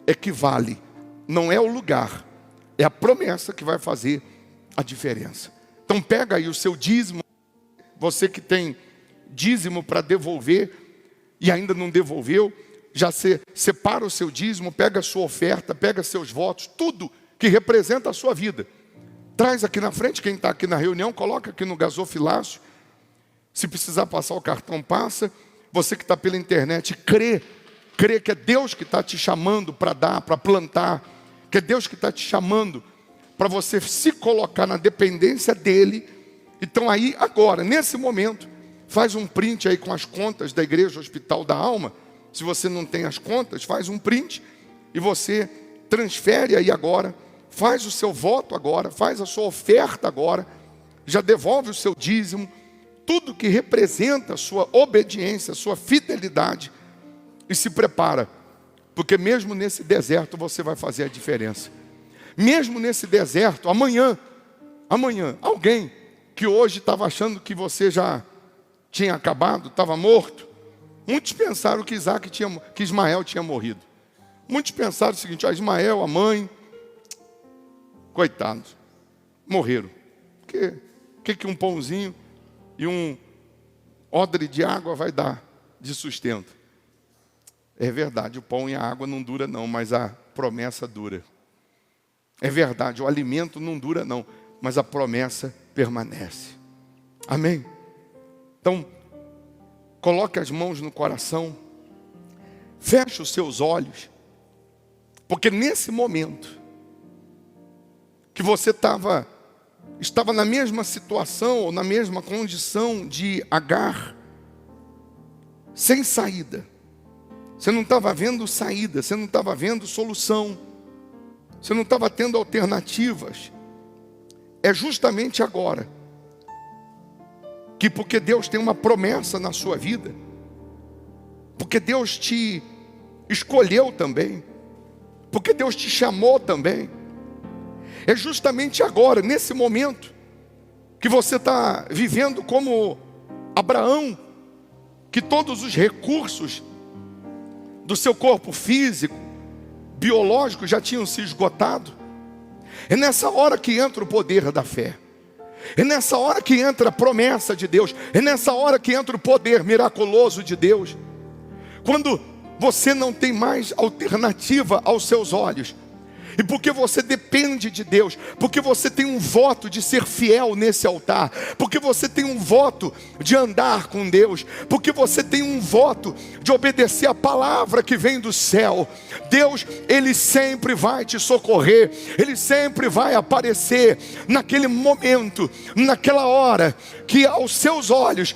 é que vale. Não é o lugar, é a promessa que vai fazer a diferença. Então pega aí o seu dízimo, você que tem dízimo para devolver, e ainda não devolveu, já separa o seu dízimo, pega a sua oferta, pega seus votos, tudo que representa a sua vida. Traz aqui na frente, quem está aqui na reunião, coloca aqui no gasofilácio. Se precisar passar o cartão, passa. Você que está pela internet, crê que é Deus que está te chamando para dar, para plantar, que é Deus que está te chamando para você se colocar na dependência dEle. Então aí, agora, nesse momento, faz um print aí com as contas da Igreja Hospital da Alma. Se você não tem as contas, faz um print e você transfere aí agora, faz o seu voto agora, faz a sua oferta agora, já devolve o seu dízimo, tudo que representa a sua obediência, a sua fidelidade, e se prepara, porque mesmo nesse deserto você vai fazer a diferença. Mesmo nesse deserto, amanhã, alguém que hoje estava achando que você já tinha acabado, estava morto, muitos pensaram que Ismael tinha morrido. Muitos pensaram o seguinte: Ismael, a mãe, coitados, morreram. O que um pãozinho e um odre de água vai dar de sustento? É verdade, o pão e a água não dura não, mas a promessa dura. É verdade, o alimento não dura não, mas a promessa permanece. Amém? Então, coloque as mãos no coração, feche os seus olhos, porque nesse momento que você estava na mesma situação ou na mesma condição de Agar, sem saída, você não estava vendo saída, você não estava vendo solução, você não estava tendo alternativas. É justamente agora que, porque Deus tem uma promessa na sua vida, porque Deus te escolheu também, porque Deus te chamou também, é justamente agora, nesse momento, que você está vivendo como Abraão, que todos os recursos do seu corpo físico, biológico, já tinham se esgotado. É nessa hora que entra o poder da fé. É nessa hora que entra a promessa de Deus. É nessa hora que entra o poder miraculoso de Deus. Quando você não tem mais alternativa aos seus olhos, e porque você depende de Deus, porque você tem um voto de ser fiel nesse altar, porque você tem um voto de andar com Deus, porque você tem um voto de obedecer a palavra que vem do céu, Deus, Ele sempre vai te socorrer, Ele sempre vai aparecer naquele momento, naquela hora, que aos seus olhos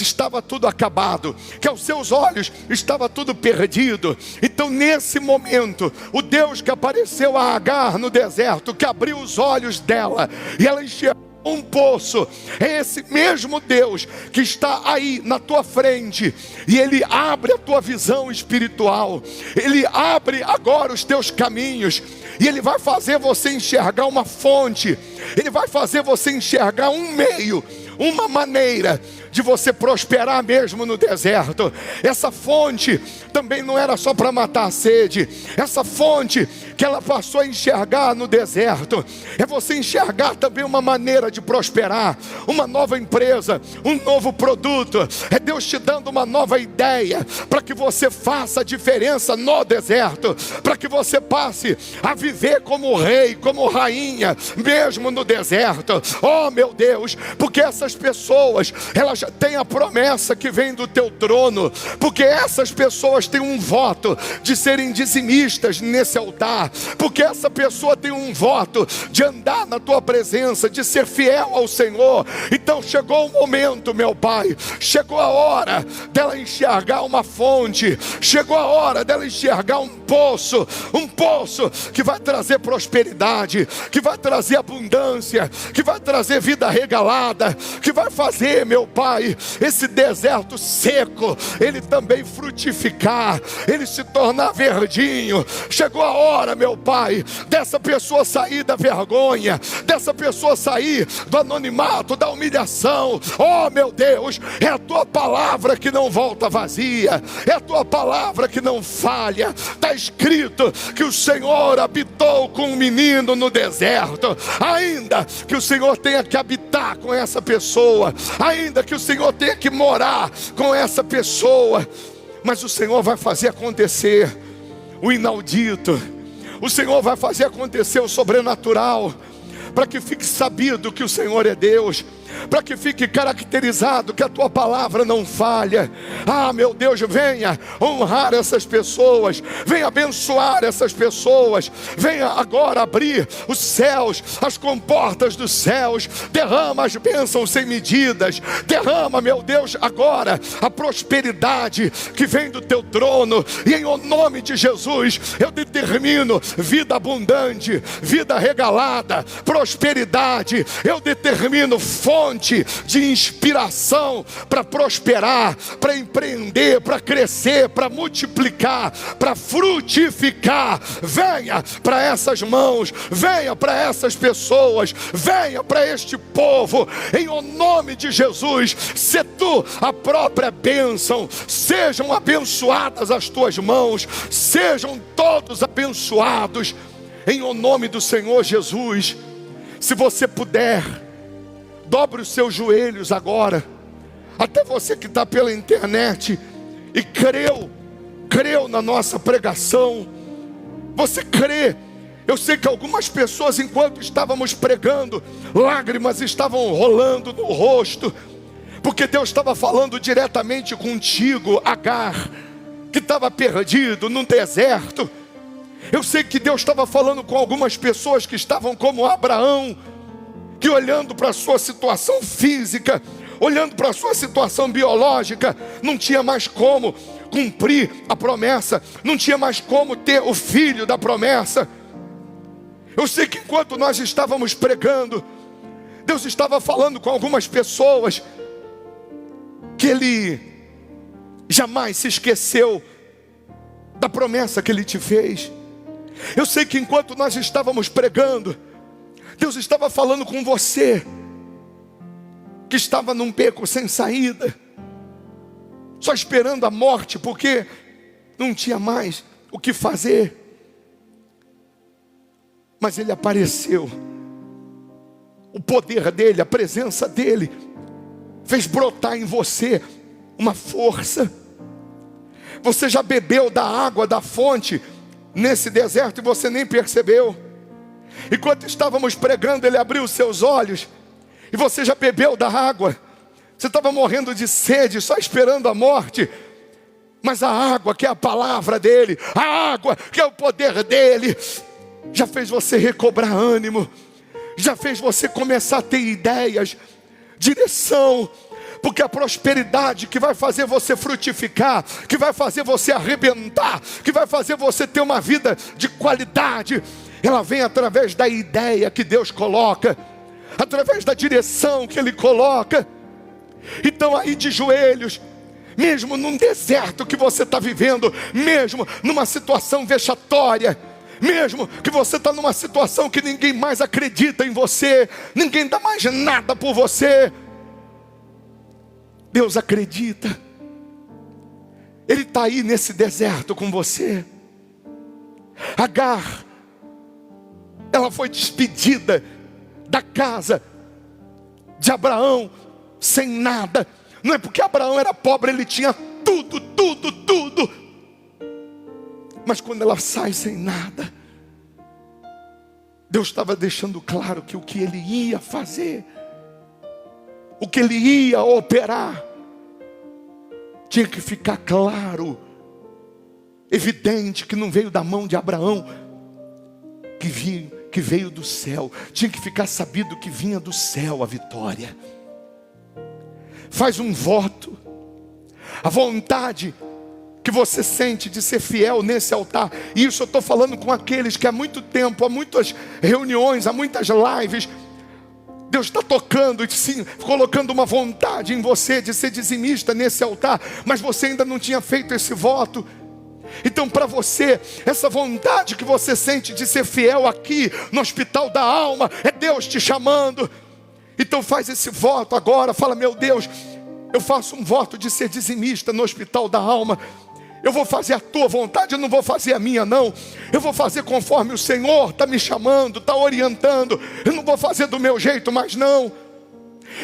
estava tudo acabado, que aos seus olhos estava tudo perdido. Então nesse momento, o Deus que apareceu a Agar no deserto, que abriu os olhos dela, e ela enxergou um poço, é esse mesmo Deus que está aí na tua frente, e Ele abre a tua visão espiritual, Ele abre agora os teus caminhos, e Ele vai fazer você enxergar uma fonte, Ele vai fazer você enxergar um meio, uma maneira de você prosperar mesmo no deserto. Essa fonte também não era só para matar a sede. Essa fonte que ela passou a enxergar no deserto, é você enxergar também uma maneira de prosperar, uma nova empresa, um novo produto. É Deus te dando uma nova ideia, para que você faça a diferença no deserto, para que você passe a viver como rei, como rainha, mesmo no deserto. Oh meu Deus, porque essas pessoas, elas já têm a promessa que vem do teu trono, porque essas pessoas têm um voto de serem dizimistas nesse altar, porque essa pessoa tem um voto de andar na tua presença, de ser fiel ao Senhor. Então chegou o momento, meu Pai, chegou a hora dela enxergar uma fonte, chegou a hora dela enxergar um poço que vai trazer prosperidade, que vai trazer abundância, que vai trazer vida regalada, que vai fazer, meu Pai, esse deserto seco, ele também frutificar, ele se tornar verdinho. Chegou a hora, meu Pai, dessa pessoa sair da vergonha, dessa pessoa sair do anonimato, da humilhação. Oh meu Deus, é a tua palavra que não volta vazia, é a tua palavra que não falha. Está escrito que o Senhor habitou com um menino no deserto. Ainda que o Senhor tenha que habitar com essa pessoa, ainda que o Senhor tenha que morar com essa pessoa, Mas o Senhor vai fazer acontecer o inaudito. O Senhor vai fazer acontecer o sobrenatural, para que fique sabido que o Senhor é Deus, para que fique caracterizado que a tua palavra não falha. Ah, meu Deus, venha honrar essas pessoas, venha abençoar essas pessoas, venha agora abrir os céus, as comportas dos céus, derrama as bênçãos sem medidas, derrama, meu Deus, agora a prosperidade que vem do teu trono, e em nome de Jesus eu determino vida abundante, vida regalada, prosperidade. Eu determino fonte de inspiração para prosperar, para empreender, para crescer, para multiplicar, para frutificar. Venha para essas mãos, venha para essas pessoas, venha para este povo, em nome de Jesus. Se tu a própria bênção, sejam abençoadas as tuas mãos, sejam todos abençoados, em nome do Senhor Jesus. Se você puder, dobre os seus joelhos agora. Até você que está pela internet e creu na nossa pregação. Você crê. Eu sei que algumas pessoas, enquanto estávamos pregando, lágrimas estavam rolando no rosto, porque Deus estava falando diretamente contigo, Agar, que estava perdido no deserto. Eu sei que Deus estava falando com algumas pessoas que estavam como Abraão, que olhando para a sua situação física, olhando para a sua situação biológica, não tinha mais como cumprir a promessa, não tinha mais como ter o filho da promessa. Eu sei que enquanto nós estávamos pregando, Deus estava falando com algumas pessoas, que Ele jamais se esqueceu da promessa que Ele te fez. Eu sei que enquanto nós estávamos pregando, Deus estava falando com você, que estava num beco sem saída, só esperando a morte, porque não tinha mais o que fazer. Mas Ele apareceu, o poder dEle, a presença dEle, fez brotar em você uma força. Você já bebeu da água da fonte nesse deserto e você nem percebeu. Enquanto estávamos pregando, Ele abriu os seus olhos e você já bebeu da água. Você estava morrendo de sede, só esperando a morte. Mas a água, que é a palavra dEle, a água, que é o poder dEle, já fez você recobrar ânimo, já fez você começar a ter ideias, direção. Porque a prosperidade que vai fazer você frutificar, que vai fazer você arrebentar, que vai fazer você ter uma vida de qualidade, ela vem através da ideia que Deus coloca, através da direção que Ele coloca. Então aí de joelhos, mesmo num deserto que você está vivendo, mesmo numa situação vexatória, mesmo que você está numa situação que ninguém mais acredita em você, ninguém dá mais nada por você, Deus acredita. Ele está aí nesse deserto com você. Agar, ela foi despedida da casa de Abraão sem nada. Não é porque Abraão era pobre, ele tinha tudo. Mas quando ela sai sem nada, Deus estava deixando claro que o que Ele ia fazer, o que Ele ia operar, tinha que ficar claro, evidente, que não veio da mão de Abraão, que veio do céu. Tinha que ficar sabido que vinha do céu a vitória. Faz um voto, a vontade que você sente de ser fiel nesse altar. E isso eu estou falando com aqueles que há muito tempo, há muitas reuniões, há muitas lives, Deus está tocando e sim, colocando uma vontade em você de ser dizimista nesse altar, mas você ainda não tinha feito esse voto. Então para você, essa vontade que você sente de ser fiel aqui no Hospital da Alma, é Deus te chamando. Então faz esse voto agora, fala: meu Deus, eu faço um voto de ser dizimista no Hospital da Alma. Eu vou fazer a tua vontade, eu não vou fazer a minha não. Eu vou fazer conforme o Senhor está me chamando, está orientando. Eu não vou fazer do meu jeito mais não.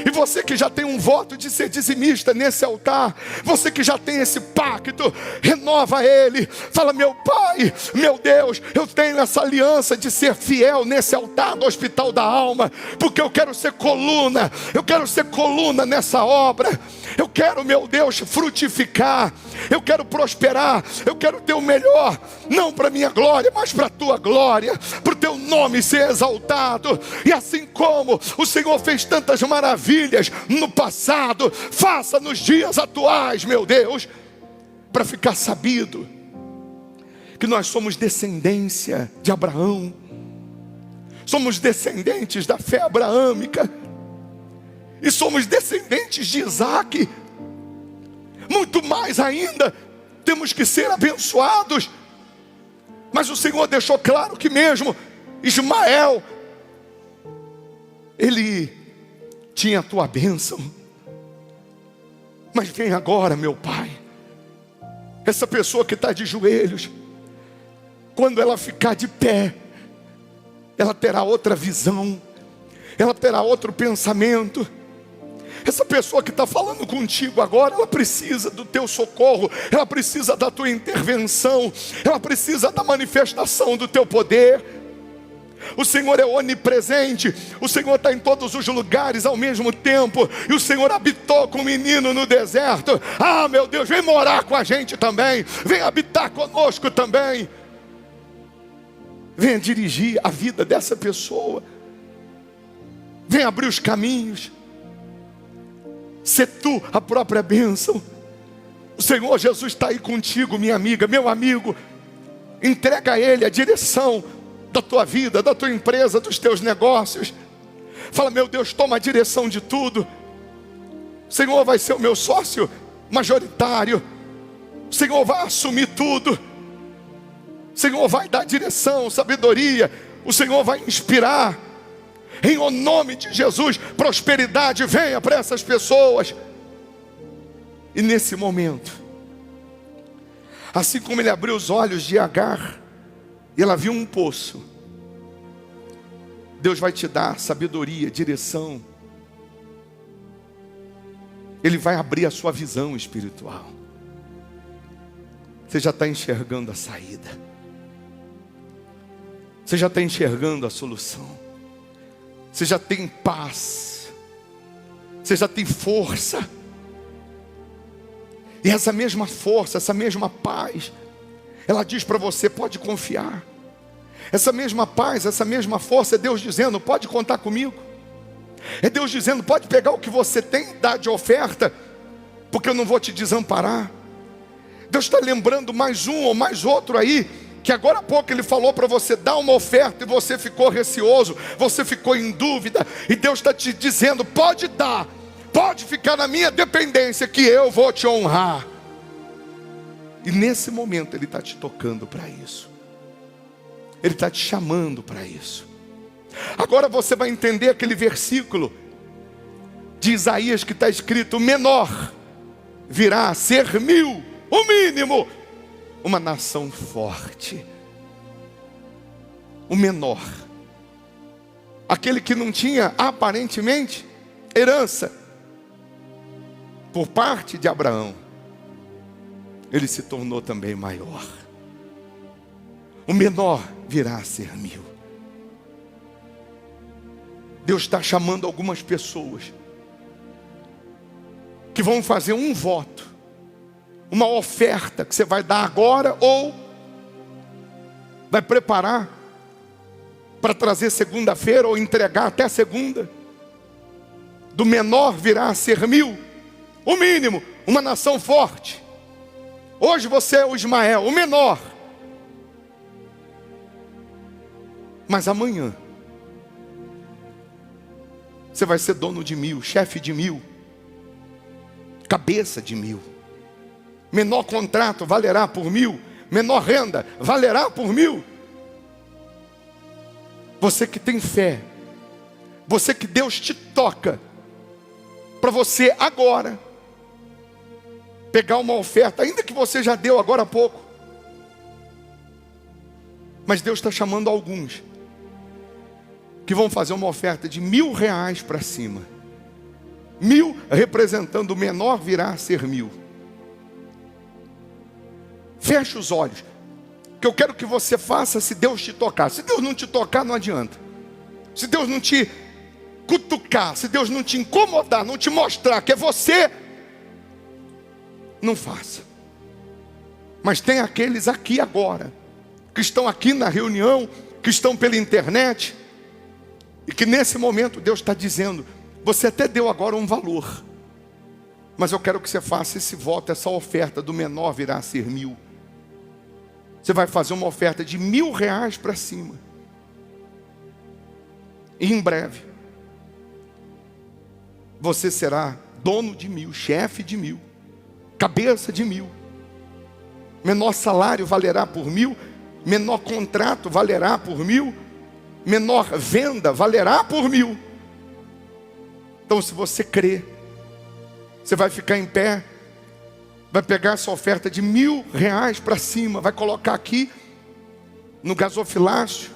E você que já tem um voto de ser dizimista nesse altar, você que já tem esse pacto, renova ele. Fala: meu Pai, meu Deus, eu tenho essa aliança de ser fiel nesse altar do Hospital da Alma, porque eu quero ser coluna, eu quero ser coluna nessa obra. Eu quero, meu Deus, frutificar, eu quero prosperar, eu quero ter o melhor, não para minha glória, mas para a tua glória, para o teu nome ser exaltado. E assim como o Senhor fez tantas maravilhas no passado, faça nos dias atuais, meu Deus, para ficar sabido que nós somos descendência de Abraão, somos descendentes da fé abraâmica, e somos descendentes de Isaac. Muito mais ainda, temos que ser abençoados. Mas o Senhor deixou claro que mesmo Ismael, ele tinha a tua bênção. Mas vem agora, meu Pai, essa pessoa que está de joelhos, quando ela ficar de pé, ela terá outra visão, ela terá outro pensamento. Essa pessoa que está falando contigo agora, ela precisa do teu socorro, ela precisa da tua intervenção, ela precisa da manifestação do teu poder. O Senhor é onipresente, o Senhor está em todos os lugares ao mesmo tempo, e o Senhor habitou com o menino no deserto. Ah, meu Deus, vem morar com a gente também, vem habitar conosco também. Venha dirigir a vida dessa pessoa, venha abrir os caminhos. Ser tu a própria bênção. O Senhor Jesus está aí contigo, minha amiga, meu amigo. Entrega a Ele a direção da tua vida, da tua empresa, dos teus negócios. Fala: meu Deus, toma a direção de tudo. O Senhor vai ser o meu sócio majoritário. O Senhor vai assumir tudo. O Senhor vai dar direção, sabedoria. O Senhor vai inspirar. Em o nome de Jesus, prosperidade venha para essas pessoas. E nesse momento, assim como ele abriu os olhos de Agar, e ela viu um poço, Deus vai te dar sabedoria, direção. Ele vai abrir a sua visão espiritual. Você já está enxergando a saída, você já está enxergando a solução. Você já tem paz, você já tem força. E essa mesma força, essa mesma paz, ela diz para você: pode confiar. Essa mesma paz, essa mesma força, é Deus dizendo: pode contar comigo. É Deus dizendo: pode pegar o que você tem e dar de oferta, porque eu não vou te desamparar. Deus está lembrando mais um ou mais outro aí, que agora há pouco ele falou para você dar uma oferta e você ficou receoso, você ficou em dúvida, e Deus está te dizendo: pode dar, pode ficar na minha dependência, que eu vou te honrar. E nesse momento ele está te tocando para isso, ele está te chamando para isso. Agora você vai entender aquele versículo de Isaías que está escrito: o menor virá a ser 1000, o mínimo uma nação forte. O menor, aquele que não tinha aparentemente herança por parte de Abraão, ele se tornou também maior. O menor virá a ser 1000. Deus está chamando algumas pessoas que vão fazer um voto, uma oferta que você vai dar agora, ou vai preparar para trazer segunda-feira, ou entregar até segunda. Do menor virá a ser 1000, o mínimo, uma nação forte. Hoje você é o Ismael, o menor, mas amanhã você vai ser dono de 1000, chefe de 1000, cabeça de 1000. Menor contrato valerá por 1000. Menor renda valerá por 1000. Você que tem fé, você que Deus te toca, para você agora pegar uma oferta, ainda que você já deu agora há pouco, mas Deus está chamando alguns que vão fazer uma oferta de R$1000 para cima. 1000 representando o menor virá a ser 1000. Feche os olhos. O que eu quero que você faça se Deus te tocar. Se Deus não te tocar, não adianta. Se Deus não te cutucar, se Deus não te incomodar, não te mostrar que é você, não faça. Mas tem aqueles aqui agora, que estão aqui na reunião, que estão pela internet, e que nesse momento Deus está dizendo: você até deu agora um valor, mas eu quero que você faça esse voto, essa oferta do menor virá a ser 1000. Você vai fazer uma oferta de R$1000 para cima. E em breve, você será dono de 1000, chefe de 1000, cabeça de 1000. Menor salário valerá por 1000, menor contrato valerá por 1000, menor venda valerá por 1000. Então, se você crê, você vai ficar em pé, vai pegar essa oferta de R$1000 para cima, vai colocar aqui no gasofilácio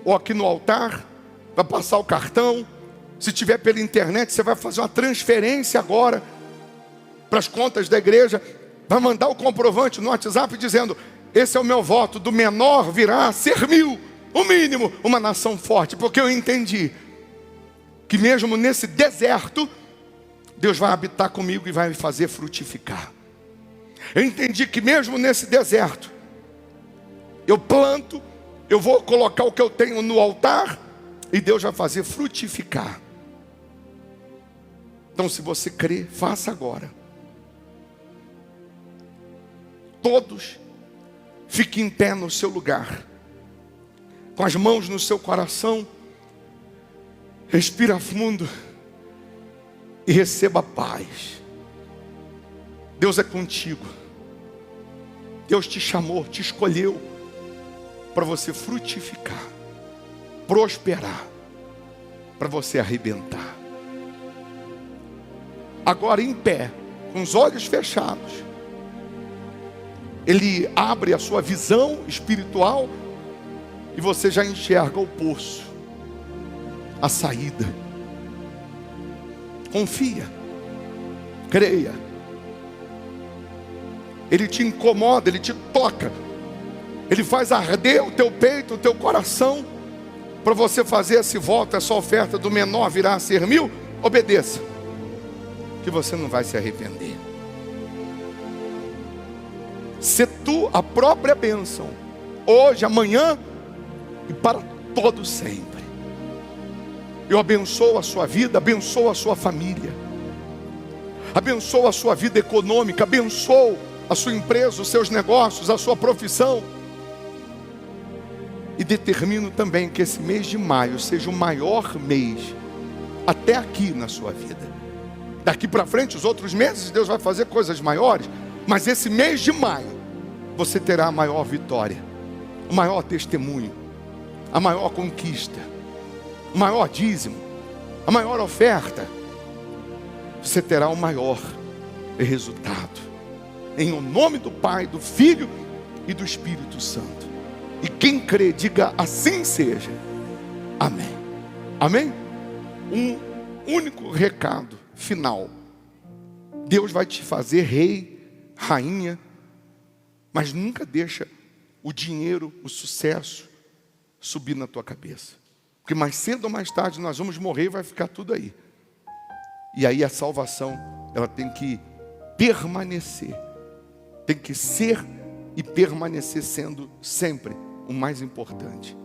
ou aqui no altar, vai passar o cartão. Se tiver pela internet, você vai fazer uma transferência agora para as contas da igreja, vai mandar o comprovante no WhatsApp dizendo: esse é o meu voto, do menor virá a ser 1000, o mínimo, uma nação forte. Porque eu entendi que mesmo nesse deserto, Deus vai habitar comigo e vai me fazer frutificar. Eu entendi que mesmo nesse deserto, eu planto, eu vou colocar o que eu tenho no altar, e Deus vai fazer frutificar. Então, se você crê, faça agora. Todos fiquem em pé no seu lugar, com as mãos no seu coração. Respira fundo e receba paz. Deus é contigo. Deus te chamou, te escolheu para você frutificar, prosperar, para você arrebentar. Agora em pé, com os olhos fechados, Ele abre a sua visão espiritual e você já enxerga o poço, a saída. Confia, creia. Ele te incomoda, Ele te toca, Ele faz arder o teu peito, o teu coração, para você fazer esse voto, essa oferta do menor virá a ser 1000. Obedeça, que você não vai se arrepender. Se tu a própria bênção, hoje, amanhã e para todo sempre. Eu abençoo a sua vida, abençoo a sua família, abençoo a sua vida econômica, abençoo a sua empresa, os seus negócios, a sua profissão. E determino também que esse mês de maio seja o maior mês até aqui na sua vida. Daqui para frente, os outros meses, Deus vai fazer coisas maiores, mas esse mês de maio, você terá a maior vitória, o maior testemunho, a maior conquista, o maior dízimo, a maior oferta. Você terá o maior resultado. Em o nome do Pai, do Filho e do Espírito Santo. E quem crê, diga assim seja. Amém. Amém? Um único recado final. Deus vai te fazer rei, rainha, mas nunca deixa o dinheiro, o sucesso subir na tua cabeça. Porque mais cedo ou mais tarde nós vamos morrer e vai ficar tudo aí. E aí a salvação, ela tem que permanecer. Tem que ser e permanecer sendo sempre o mais importante.